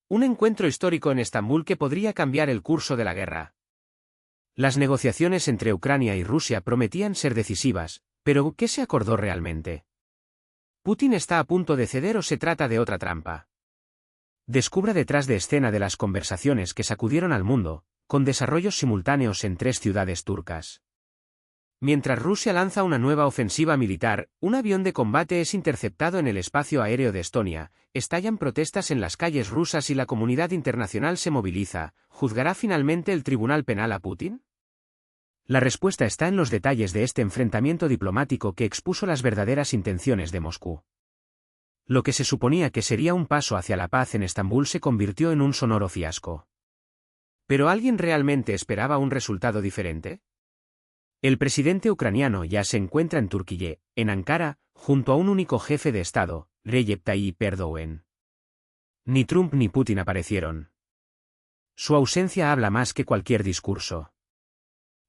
Un encuentro histórico en Estambul que podría cambiar el curso de la guerra. Las negociaciones entre Ucrania y Rusia prometían ser decisivas, pero ¿qué se acordó realmente? ¿Putin está a punto de ceder o se trata de otra trampa? Descubra detrás de escena de las conversaciones que sacudieron al mundo, con desarrollos simultáneos en 3 ciudades turcas. Mientras Rusia lanza una nueva ofensiva militar, un avión de combate es interceptado en el espacio aéreo de Estonia, estallan protestas en las calles rusas y la comunidad internacional se moviliza. ¿Juzgará finalmente el Tribunal Penal a Putin? La respuesta está en los detalles de este enfrentamiento diplomático que expuso las verdaderas intenciones de Moscú. Lo que se suponía que sería un paso hacia la paz en Estambul se convirtió en un sonoro fiasco. ¿Pero alguien realmente esperaba un resultado diferente? El presidente ucraniano ya se encuentra en Turquía, en Ankara, junto a un único jefe de Estado, Recep Tayyip Erdoğan. Ni Trump ni Putin aparecieron. Su ausencia habla más que cualquier discurso.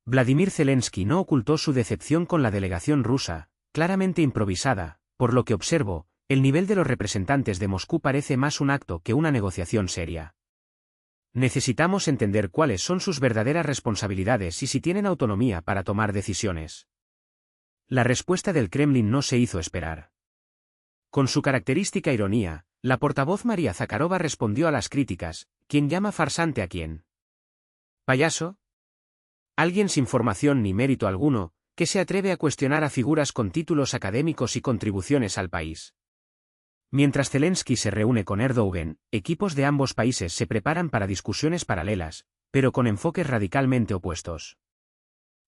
Vladimir Zelensky no ocultó su decepción con la delegación rusa, claramente improvisada, por lo que observo, el nivel de los representantes de Moscú parece más un acto que una negociación seria. Necesitamos entender cuáles son sus verdaderas responsabilidades y si tienen autonomía para tomar decisiones. La respuesta del Kremlin no se hizo esperar. Con su característica ironía, la portavoz María Zakharova respondió a las críticas: ¿quién llama farsante a quién? ¿Payaso? Alguien sin formación ni mérito alguno, que se atreve a cuestionar a figuras con títulos académicos y contribuciones al país. Mientras Zelensky se reúne con Erdoğan, equipos de ambos países se preparan para discusiones paralelas, pero con enfoques radicalmente opuestos.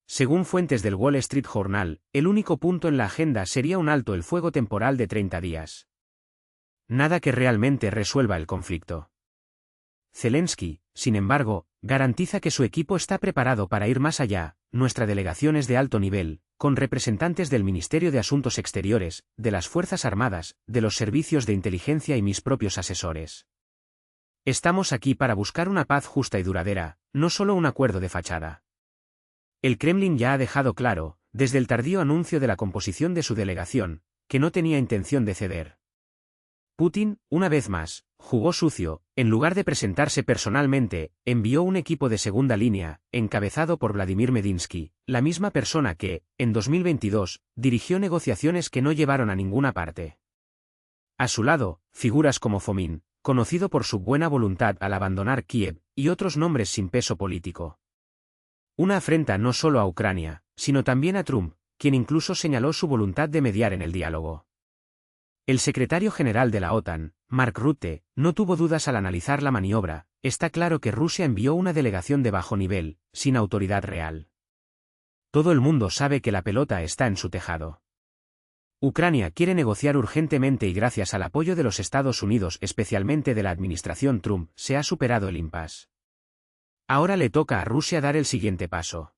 Según fuentes del Wall Street Journal, el único punto en la agenda sería un alto el fuego temporal de 30 días. Nada que realmente resuelva el conflicto. Zelensky, sin embargo, garantiza que su equipo está preparado para ir más allá. Nuestra delegación es de alto nivel, con representantes del Ministerio de Asuntos Exteriores, de las Fuerzas Armadas, de los servicios de inteligencia y mis propios asesores. Estamos aquí para buscar una paz justa y duradera, no solo un acuerdo de fachada. El Kremlin ya ha dejado claro, desde el tardío anuncio de la composición de su delegación, que no tenía intención de ceder. Putin, una vez más, jugó sucio, en lugar de presentarse personalmente, envió un equipo de segunda línea, encabezado por Vladimir Medinsky, la misma persona que, en 2022, dirigió negociaciones que no llevaron a ninguna parte. A su lado, figuras como Fomin, conocido por su buena voluntad al abandonar Kiev, y otros nombres sin peso político. Una afrenta no solo a Ucrania, sino también a Trump, quien incluso señaló su voluntad de mediar en el diálogo. El secretario general de la OTAN, Mark Rutte, no tuvo dudas al analizar la maniobra. Está claro que Rusia envió una delegación de bajo nivel, sin autoridad real. Todo el mundo sabe que la pelota está en su tejado. Ucrania quiere negociar urgentemente y gracias al apoyo de los Estados Unidos, especialmente de la administración Trump, se ha superado el impasse. Ahora le toca a Rusia dar el siguiente paso.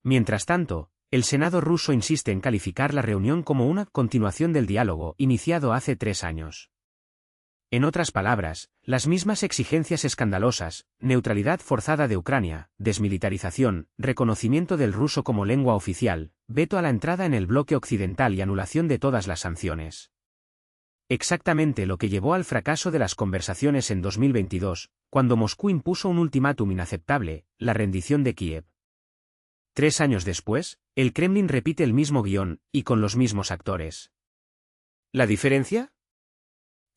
Mientras tanto, el Senado ruso insiste en calificar la reunión como una continuación del diálogo iniciado hace 3 años. En otras palabras, las mismas exigencias escandalosas: neutralidad forzada de Ucrania, desmilitarización, reconocimiento del ruso como lengua oficial, veto a la entrada en el bloque occidental y anulación de todas las sanciones. Exactamente lo que llevó al fracaso de las conversaciones en 2022, cuando Moscú impuso un ultimátum inaceptable: la rendición de Kiev. 3 años después, el Kremlin repite el mismo guión, y con los mismos actores. ¿La diferencia?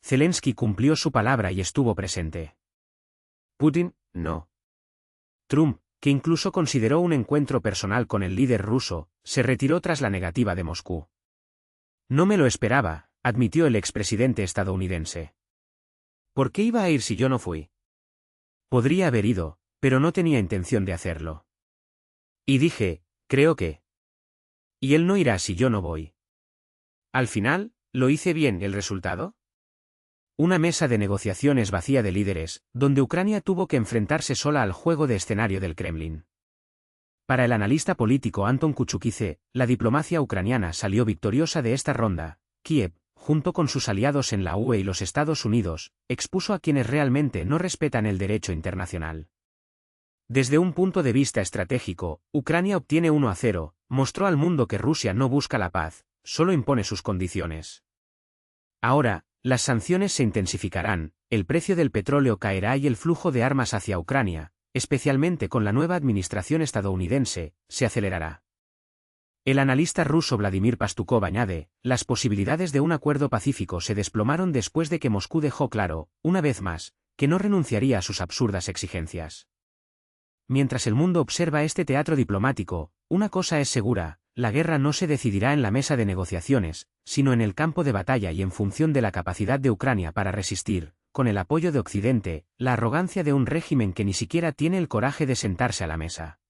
Zelensky cumplió su palabra y estuvo presente. Putin, no. Trump, que incluso consideró un encuentro personal con el líder ruso, se retiró tras la negativa de Moscú. No me lo esperaba, admitió el expresidente estadounidense. ¿Por qué iba a ir si yo no fui? Podría haber ido, pero no tenía intención de hacerlo. Y dije, creo que... Y él no irá si yo no voy. Al final, ¿lo hice bien? ¿El resultado? Una mesa de negociaciones vacía de líderes, donde Ucrania tuvo que enfrentarse sola al juego de escenario del Kremlin. Para el analista político Anton Kuchukidze, la diplomacia ucraniana salió victoriosa de esta ronda. Kiev, junto con sus aliados en la UE y los Estados Unidos, expuso a quienes realmente no respetan el derecho internacional. Desde un punto de vista estratégico, Ucrania obtiene 1-0, mostró al mundo que Rusia no busca la paz, solo impone sus condiciones. Ahora, las sanciones se intensificarán, el precio del petróleo caerá y el flujo de armas hacia Ucrania, especialmente con la nueva administración estadounidense, se acelerará. El analista ruso Vladimir Pastukov añade, las posibilidades de un acuerdo pacífico se desplomaron después de que Moscú dejó claro, una vez más, que no renunciaría a sus absurdas exigencias. Mientras el mundo observa este teatro diplomático, una cosa es segura, la guerra no se decidirá en la mesa de negociaciones, sino en el campo de batalla y en función de la capacidad de Ucrania para resistir, con el apoyo de Occidente, la arrogancia de un régimen que ni siquiera tiene el coraje de sentarse a la mesa.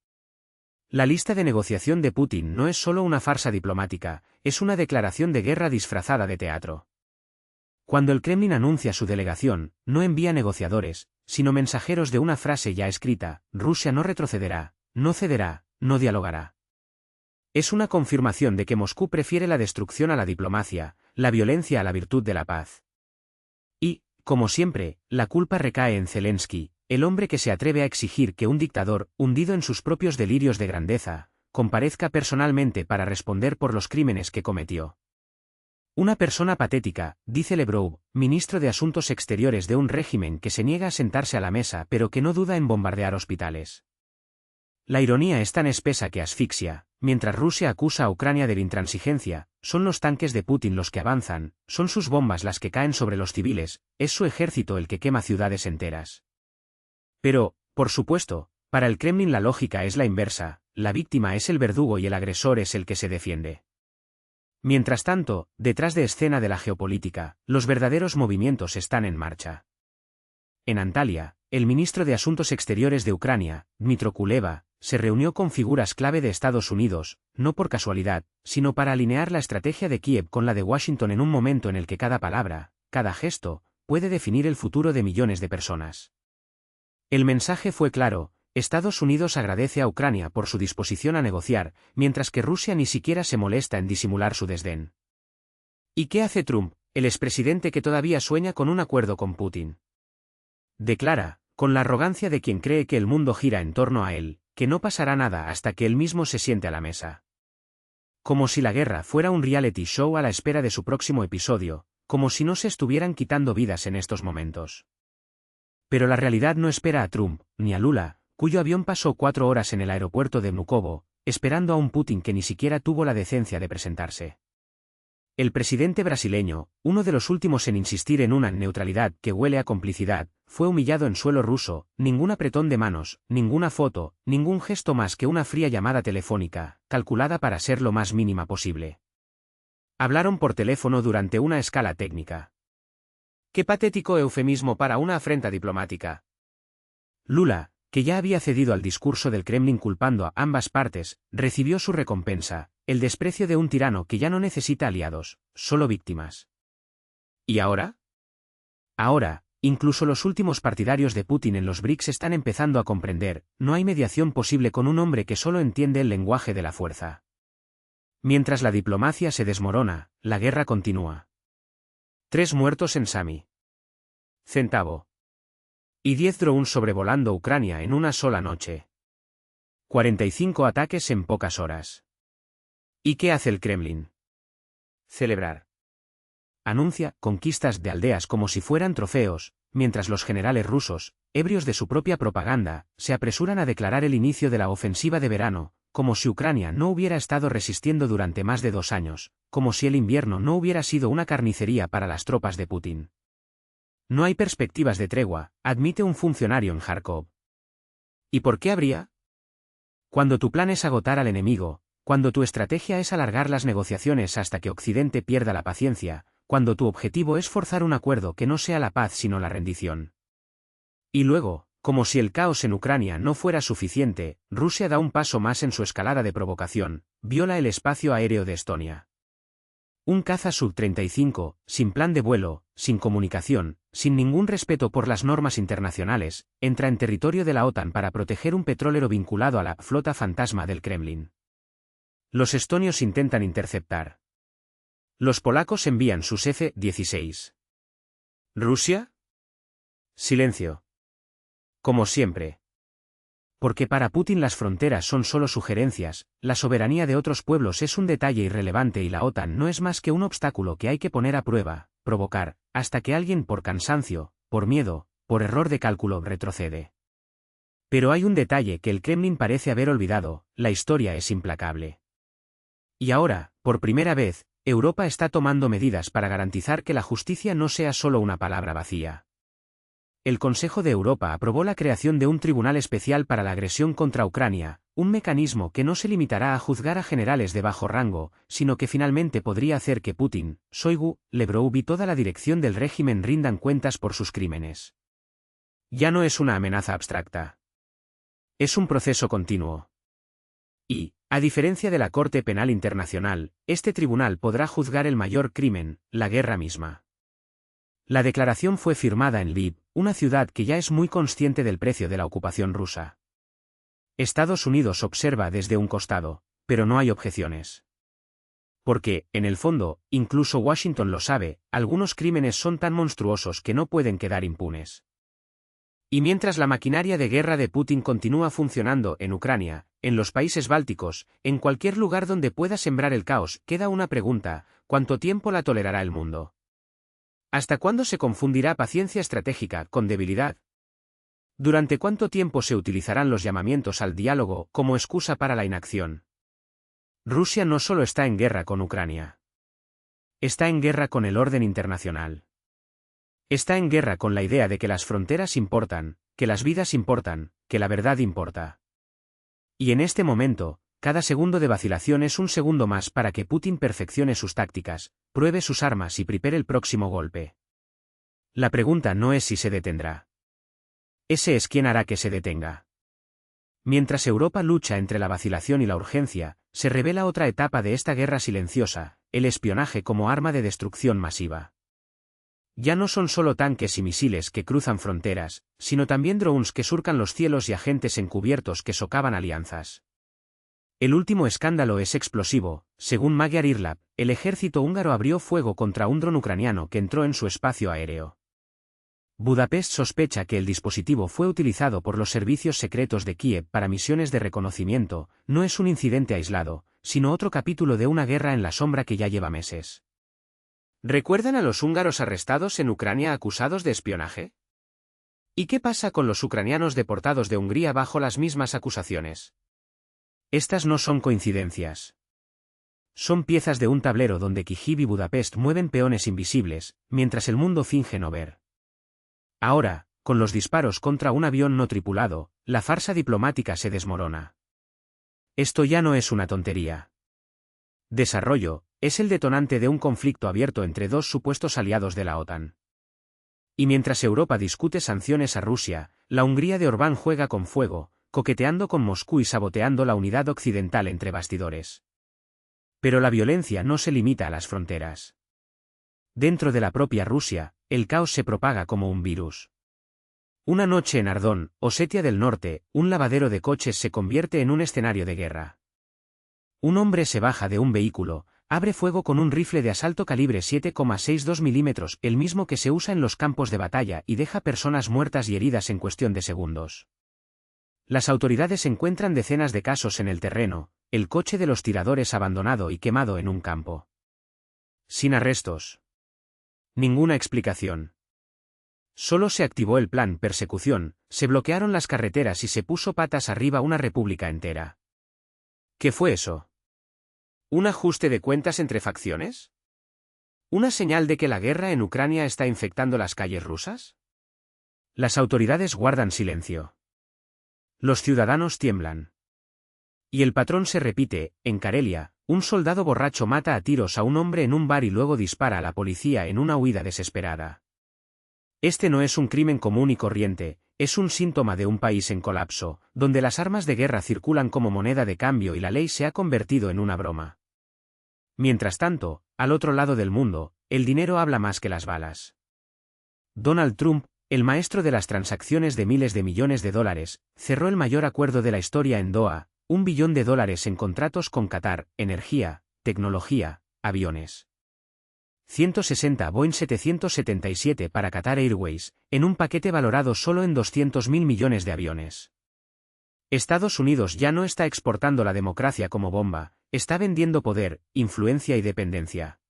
La lista de negociación de Putin no es solo una farsa diplomática, es una declaración de guerra disfrazada de teatro. Cuando el Kremlin anuncia su delegación, no envía negociadores, sino mensajeros de una frase ya escrita: Rusia no retrocederá, no cederá, no dialogará. Es una confirmación de que Moscú prefiere la destrucción a la diplomacia, la violencia a la virtud de la paz. Y, como siempre, la culpa recae en Zelensky, el hombre que se atreve a exigir que un dictador, hundido en sus propios delirios de grandeza, comparezca personalmente para responder por los crímenes que cometió. Una persona patética, dice Lebrov, ministro de Asuntos Exteriores de un régimen que se niega a sentarse a la mesa pero que no duda en bombardear hospitales. La ironía es tan espesa que asfixia. Mientras Rusia acusa a Ucrania de la intransigencia, son los tanques de Putin los que avanzan, son sus bombas las que caen sobre los civiles, es su ejército el que quema ciudades enteras. Pero, por supuesto, para el Kremlin la lógica es la inversa, la víctima es el verdugo y el agresor es el que se defiende. Mientras tanto, detrás de escena de la geopolítica, los verdaderos movimientos están en marcha. En Antalya, el ministro de Asuntos Exteriores de Ucrania, Dmytro Kuleba, se reunió con figuras clave de Estados Unidos, no por casualidad, sino para alinear la estrategia de Kiev con la de Washington en un momento en el que cada palabra, cada gesto, puede definir el futuro de millones de personas. El mensaje fue claro: Estados Unidos agradece a Ucrania por su disposición a negociar, mientras que Rusia ni siquiera se molesta en disimular su desdén. ¿Y qué hace Trump, el expresidente que todavía sueña con un acuerdo con Putin? Declara, con la arrogancia de quien cree que el mundo gira en torno a él, que no pasará nada hasta que él mismo se siente a la mesa. Como si la guerra fuera un reality show a la espera de su próximo episodio, como si no se estuvieran quitando vidas en estos momentos. Pero la realidad no espera a Trump, ni a Lula, cuyo avión pasó 4 horas en el aeropuerto de Vnukovo, esperando a un Putin que ni siquiera tuvo la decencia de presentarse. El presidente brasileño, uno de los últimos en insistir en una neutralidad que huele a complicidad, fue humillado en suelo ruso, ningún apretón de manos, ninguna foto, ningún gesto más que una fría llamada telefónica, calculada para ser lo más mínima posible. Hablaron por teléfono durante una escala técnica. ¡Qué patético eufemismo para una afrenta diplomática! Lula, que ya había cedido al discurso del Kremlin culpando a ambas partes, recibió su recompensa, el desprecio de un tirano que ya no necesita aliados, solo víctimas. ¿Y ahora? Ahora, incluso los últimos partidarios de Putin en los BRICS están empezando a comprender, no hay mediación posible con un hombre que solo entiende el lenguaje de la fuerza. Mientras la diplomacia se desmorona, la guerra continúa. 3 muertos en Sami. Centavo. Y 10 drones sobrevolando Ucrania en una sola noche. 45 ataques en pocas horas. ¿Y qué hace el Kremlin? Celebrar. Anuncia conquistas de aldeas como si fueran trofeos, mientras los generales rusos, ebrios de su propia propaganda, se apresuran a declarar el inicio de la ofensiva de verano, como si Ucrania no hubiera estado resistiendo durante más de 2 años, como si el invierno no hubiera sido una carnicería para las tropas de Putin. No hay perspectivas de tregua, admite un funcionario en Kharkov. ¿Y por qué habría? Cuando tu plan es agotar al enemigo, cuando tu estrategia es alargar las negociaciones hasta que Occidente pierda la paciencia, cuando tu objetivo es forzar un acuerdo que no sea la paz sino la rendición. Y luego, como si el caos en Ucrania no fuera suficiente, Rusia da un paso más en su escalada de provocación, viola el espacio aéreo de Estonia. Un caza Sub-35, sin plan de vuelo, sin comunicación, sin ningún respeto por las normas internacionales, entra en territorio de la OTAN para proteger un petrolero vinculado a la flota fantasma del Kremlin. Los estonios intentan interceptar. Los polacos envían sus F-16. ¿Rusia? Silencio. Como siempre. Porque para Putin las fronteras son solo sugerencias, la soberanía de otros pueblos es un detalle irrelevante y la OTAN no es más que un obstáculo que hay que poner a prueba, provocar, hasta que alguien por cansancio, por miedo, por error de cálculo retrocede. Pero hay un detalle que el Kremlin parece haber olvidado: la historia es implacable. Y ahora, por primera vez, Europa está tomando medidas para garantizar que la justicia no sea solo una palabra vacía. El Consejo de Europa aprobó la creación de un tribunal especial para la agresión contra Ucrania, un mecanismo que no se limitará a juzgar a generales de bajo rango, sino que finalmente podría hacer que Putin, Shoigu, Lavrov y toda la dirección del régimen rindan cuentas por sus crímenes. Ya no es una amenaza abstracta. Es un proceso continuo. Y, a diferencia de la Corte Penal Internacional, este tribunal podrá juzgar el mayor crimen, la guerra misma. La declaración fue firmada en Lviv, una ciudad que ya es muy consciente del precio de la ocupación rusa. Estados Unidos observa desde un costado, pero no hay objeciones. Porque, en el fondo, incluso Washington lo sabe, algunos crímenes son tan monstruosos que no pueden quedar impunes. Y mientras la maquinaria de guerra de Putin continúa funcionando en Ucrania, en los países bálticos, en cualquier lugar donde pueda sembrar el caos, queda una pregunta: ¿cuánto tiempo la tolerará el mundo? ¿Hasta cuándo se confundirá paciencia estratégica con debilidad? ¿Durante cuánto tiempo se utilizarán los llamamientos al diálogo como excusa para la inacción? Rusia no solo está en guerra con Ucrania. Está en guerra con el orden internacional. Está en guerra con la idea de que las fronteras importan, que las vidas importan, que la verdad importa. Y en este momento, cada segundo de vacilación es un segundo más para que Putin perfeccione sus tácticas, pruebe sus armas y prepare el próximo golpe. La pregunta no es si se detendrá. Ese es quien hará que se detenga. Mientras Europa lucha entre la vacilación y la urgencia, se revela otra etapa de esta guerra silenciosa: el espionaje como arma de destrucción masiva. Ya no son solo tanques y misiles que cruzan fronteras, sino también drones que surcan los cielos y agentes encubiertos que socavan alianzas. El último escándalo es explosivo: según Magyar Irlap, el ejército húngaro abrió fuego contra un dron ucraniano que entró en su espacio aéreo. Budapest sospecha que el dispositivo fue utilizado por los servicios secretos de Kiev para misiones de reconocimiento. No es un incidente aislado, sino otro capítulo de una guerra en la sombra que ya lleva meses. ¿Recuerdan a los húngaros arrestados en Ucrania acusados de espionaje? ¿Y qué pasa con los ucranianos deportados de Hungría bajo las mismas acusaciones? Estas no son coincidencias. Son piezas de un tablero donde Kyiv y Budapest mueven peones invisibles, mientras el mundo finge no ver. Ahora, con los disparos contra un avión no tripulado, la farsa diplomática se desmorona. Esto ya no es una tontería. Desarrollo, es el detonante de un conflicto abierto entre dos supuestos aliados de la OTAN. Y mientras Europa discute sanciones a Rusia, la Hungría de Orbán juega con fuego, coqueteando con Moscú y saboteando la unidad occidental entre bastidores. Pero la violencia no se limita a las fronteras. Dentro de la propia Rusia, el caos se propaga como un virus. Una noche en Ardón, Osetia del Norte, un lavadero de coches se convierte en un escenario de guerra. Un hombre se baja de un vehículo, abre fuego con un rifle de asalto calibre 7,62 milímetros, el mismo que se usa en los campos de batalla, y deja personas muertas y heridas en cuestión de segundos. Las autoridades encuentran decenas de casos en el terreno, el coche de los tiradores abandonado y quemado en un campo. Sin arrestos. Ninguna explicación. Solo se activó el plan persecución, se bloquearon las carreteras y se puso patas arriba una república entera. ¿Qué fue eso? ¿Un ajuste de cuentas entre facciones? ¿Una señal de que la guerra en Ucrania está infectando las calles rusas? Las autoridades guardan silencio. Los ciudadanos tiemblan. Y el patrón se repite: en Karelia, un soldado borracho mata a tiros a un hombre en un bar y luego dispara a la policía en una huida desesperada. Este no es un crimen común y corriente, es un síntoma de un país en colapso, donde las armas de guerra circulan como moneda de cambio y la ley se ha convertido en una broma. Mientras tanto, al otro lado del mundo, el dinero habla más que las balas. Donald Trump, el maestro de las transacciones de miles de millones de dólares, cerró el mayor acuerdo de la historia en Doha: $1 billón en contratos con Qatar, energía, tecnología, aviones. 160 Boeing 777 para Qatar Airways, en un paquete valorado solo en 200.000 millones de aviones. Estados Unidos ya no está exportando la democracia como bomba, está vendiendo poder, influencia y dependencia.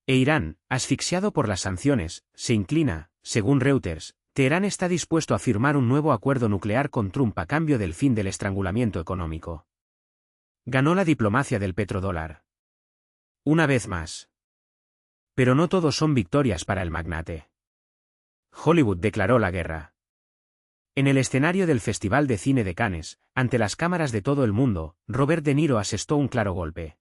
E Irán, asfixiado por las sanciones, se inclina, según Reuters. Teherán está dispuesto a firmar un nuevo acuerdo nuclear con Trump a cambio del fin del estrangulamiento económico. Ganó la diplomacia del petrodólar. Una vez más. Pero no todo son victorias para el magnate. Hollywood declaró la guerra. En el escenario del Festival de Cine de Cannes, ante las cámaras de todo el mundo, Robert De Niro asestó un claro golpe.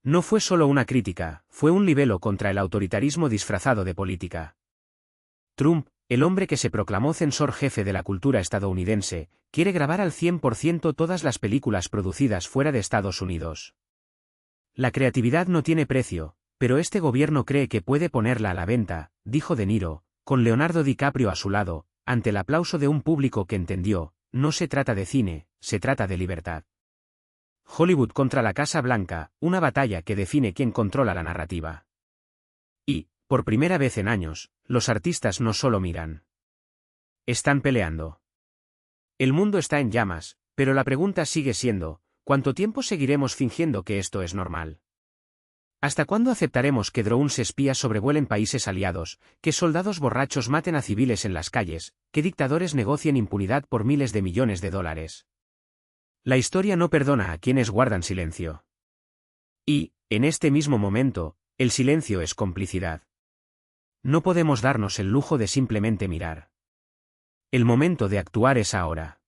No fue solo una crítica, fue un libelo contra el autoritarismo disfrazado de política. Trump, el hombre que se proclamó censor jefe de la cultura estadounidense, quiere grabar al 100% todas las películas producidas fuera de Estados Unidos. La creatividad no tiene precio, pero este gobierno cree que puede ponerla a la venta, dijo De Niro, con Leonardo DiCaprio a su lado, ante el aplauso de un público que entendió, no se trata de cine, se trata de libertad. Hollywood contra la Casa Blanca, una batalla que define quién controla la narrativa. Y, por primera vez en años, los artistas no solo miran. Están peleando. El mundo está en llamas, pero la pregunta sigue siendo, ¿cuánto tiempo seguiremos fingiendo que esto es normal? ¿Hasta cuándo aceptaremos que drones espías sobrevuelen países aliados, que soldados borrachos maten a civiles en las calles, que dictadores negocien impunidad por miles de millones de dólares? La historia no perdona a quienes guardan silencio. Y, en este mismo momento, el silencio es complicidad. No podemos darnos el lujo de simplemente mirar. El momento de actuar es ahora.